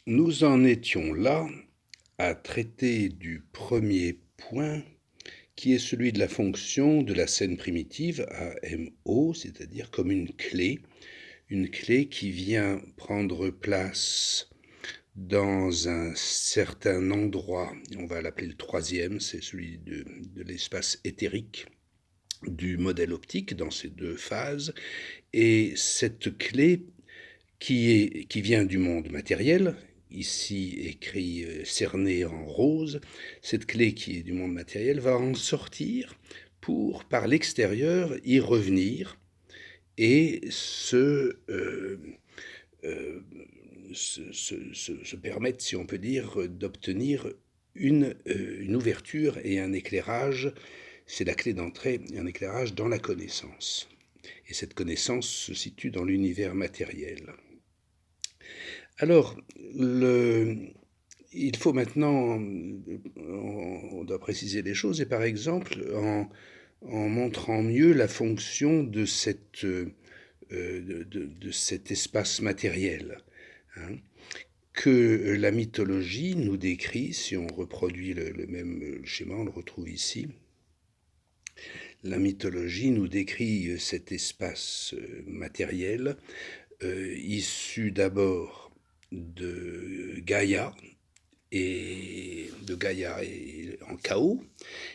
Nous en étions là à traiter du premier point qui est celui de la fonction de la scène primitive AMO, c'est-à-dire comme une clé qui vient prendre place dans un certain endroit, on va l'appeler le troisième, c'est celui de l'espace éthérique du modèle optique dans ces deux phases, et cette clé qui vient du monde matériel, ici écrit cerné en rose, cette clé qui est du monde matériel va en sortir pour, par l'extérieur, y revenir et euh, se permettre, si on peut dire, d'obtenir une ouverture et un éclairage. C'est la clé d'entrée, un éclairage dans la connaissance. Et cette connaissance se situe dans l'univers matériel. Alors, il faut maintenant, on doit préciser les choses, et par exemple, en montrant mieux la fonction de cet espace matériel, hein, que la mythologie nous décrit, si on reproduit le même schéma, on le retrouve ici. La mythologie nous décrit cet espace matériel issu d'abord de Gaïa et en chaos,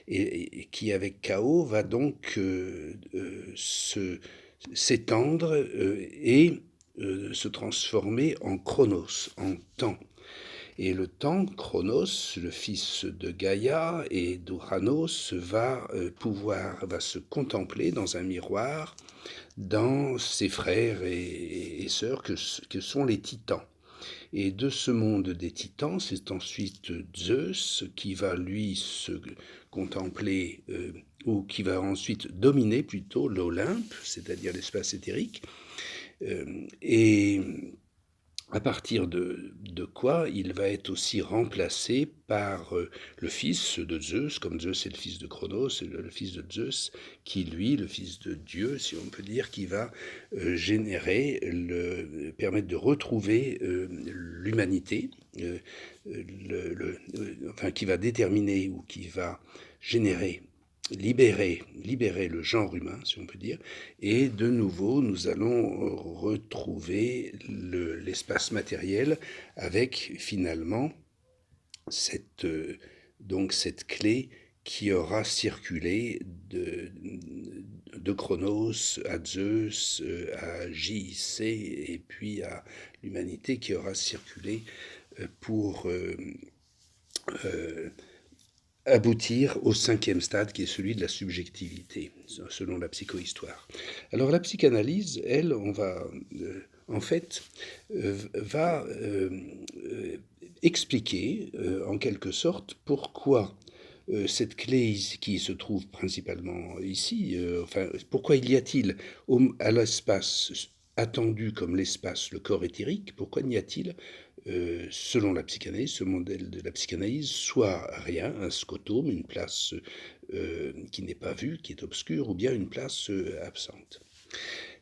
et qui avec chaos va donc s'étendre et se transformer en chronos, en temps. Et le temps, Chronos, le fils de Gaïa et d'Uranos, va se contempler dans un miroir dans ses frères et sœurs que sont les titans. Et de ce monde des titans, c'est ensuite Zeus qui va lui se contempler, ou qui va ensuite dominer plutôt l'Olympe, c'est-à-dire l'espace éthérique, et à partir de quoi il va être aussi remplacé par le fils de Zeus, comme Zeus est le fils de Chronos, et le fils de Zeus, qui lui, le fils de Dieu, si on peut dire, qui va permettre de retrouver l'humanité, enfin qui va déterminer ou qui va générer libérer le genre humain, si on peut dire, et de nouveau, nous allons retrouver l'espace matériel avec finalement cette, cette clé qui aura circulé de Chronos à Zeus, à JIC et puis à l'humanité qui aura circulé pour aboutir au cinquième stade qui est celui de la subjectivité, selon la psychohistoire. Alors la psychanalyse, elle, en fait, va expliquer en quelque sorte pourquoi cette clé qui se trouve principalement ici, pourquoi il y a-t-il à l'espace attendu comme l'espace, le corps éthérique, pourquoi n'y a-t-il selon la psychanalyse, ce modèle de la psychanalyse, soit rien, un scotome, une place qui n'est pas vue, qui est obscure, ou bien une place absente.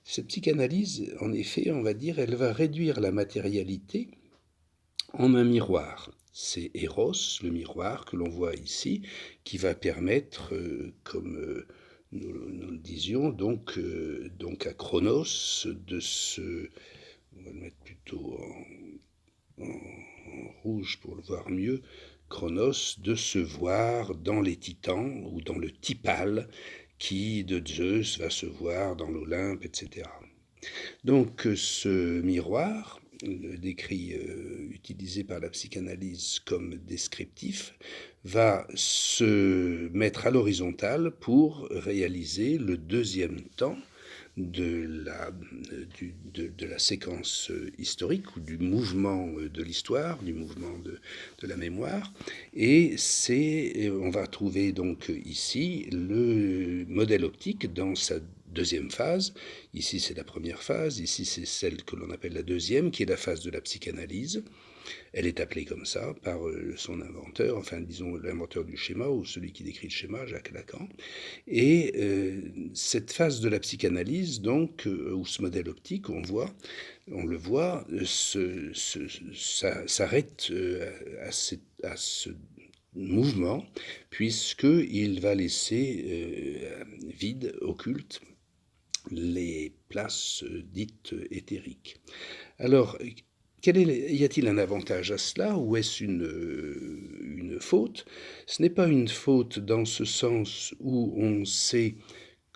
Cette psychanalyse, en effet, on va dire, elle va réduire la matérialité en un miroir. C'est Eros, le miroir que l'on voit ici, qui va permettre, comme nous le disions, donc à Chronos de se... On va le mettre plutôt en rouge pour le voir mieux, Chronos, de se voir dans les titans ou dans le Tipal qui de Zeus va se voir dans l'Olympe, etc. Donc ce miroir, décrit, utilisé par la psychanalyse comme descriptif, va se mettre à l'horizontale pour réaliser le deuxième temps de la séquence historique ou du mouvement de l'histoire, du mouvement de la mémoire. Et on va trouver donc ici le modèle optique dans sa deuxième phase. Ici, c'est la première phase. Ici, c'est celle que l'on appelle la deuxième, qui est la phase de la psychanalyse. Elle est appelée comme ça par son inventeur, enfin disons l'inventeur du schéma ou celui qui décrit le schéma, Jacques Lacan. Et cette phase de la psychanalyse, donc, ou ce modèle optique, on le voit, s'arrête à ce mouvement, puisqu'il va laisser vide, occulte, les places dites éthériques. Alors, y a-t-il un avantage à cela ou est-ce une faute? Ce n'est pas une faute dans ce sens où on sait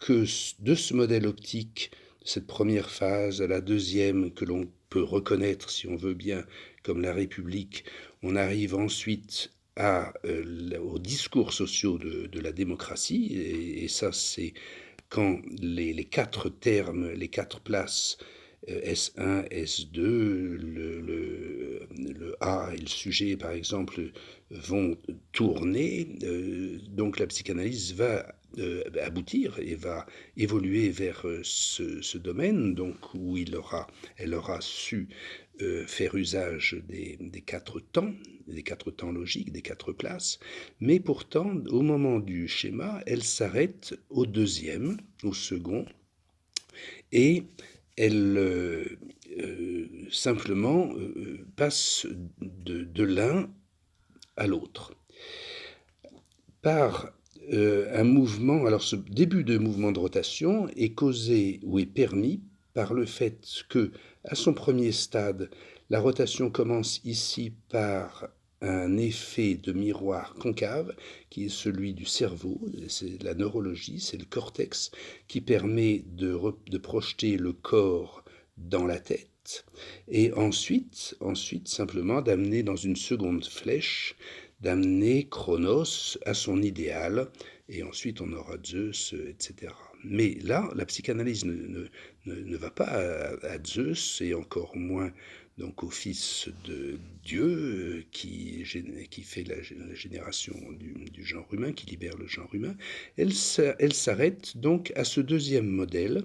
que de ce modèle optique, cette première phase à la deuxième que l'on peut reconnaître, si on veut bien, comme la République, on arrive ensuite aux discours sociaux de la démocratie, et ça c'est quand les quatre termes, les quatre places, S1, S2, le A et le sujet, par exemple, vont tourner. Donc la psychanalyse va aboutir et va évoluer vers ce domaine, donc où elle aura su faire usage des quatre temps logiques, des quatre places, mais pourtant, au moment du schéma, elle s'arrête au deuxième, au second, et elle simplement passe de l'un à l'autre. Par un mouvement, alors ce début de mouvement de rotation est causé ou est permis par le fait que, à son premier stade, la rotation commence ici par un effet de miroir concave qui est celui du cerveau, c'est la neurologie, c'est le cortex qui permet de projeter le corps dans la tête et ensuite simplement d'amener dans une seconde flèche, d'amener Chronos à son idéal et ensuite on aura Zeus, etc. Mais là, la psychanalyse ne va pas à Zeus et encore moins donc au Fils de Dieu qui fait la génération du genre humain, qui libère le genre humain. Elle s'arrête donc à ce deuxième modèle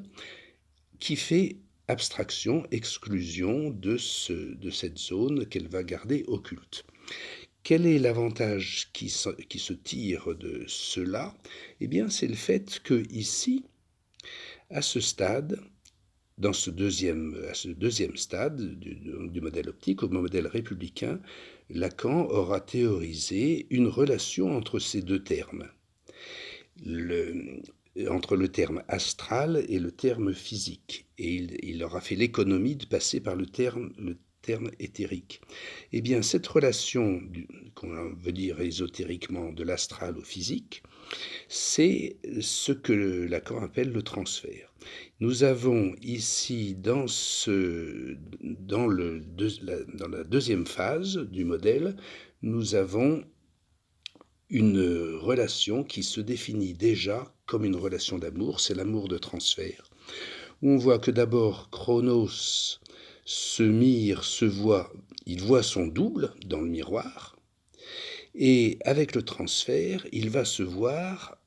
qui fait abstraction, exclusion de cette zone qu'elle va garder occulte. Quel est l'avantage qui se tire de cela? Eh bien, c'est le fait que ici, à ce stade, à ce deuxième stade du modèle optique, au modèle républicain, Lacan aura théorisé une relation entre ces deux termes, entre le terme astral et le terme physique. Et il aura fait l'économie de passer par le terme éthérique. Eh bien, cette relation, qu'on veut dire ésotériquement de l'astral au physique, c'est ce que Lacan appelle le transfert. Nous avons ici, dans la deuxième phase du modèle, nous avons une relation qui se définit déjà comme une relation d'amour, c'est l'amour de transfert, où on voit que d'abord Chronos il voit son double dans le miroir, et avec le transfert, il va se voir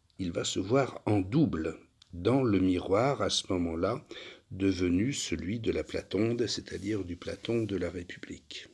en double dans le miroir à ce moment-là, devenu celui de la Platonde, c'est-à-dire du Platon de la République.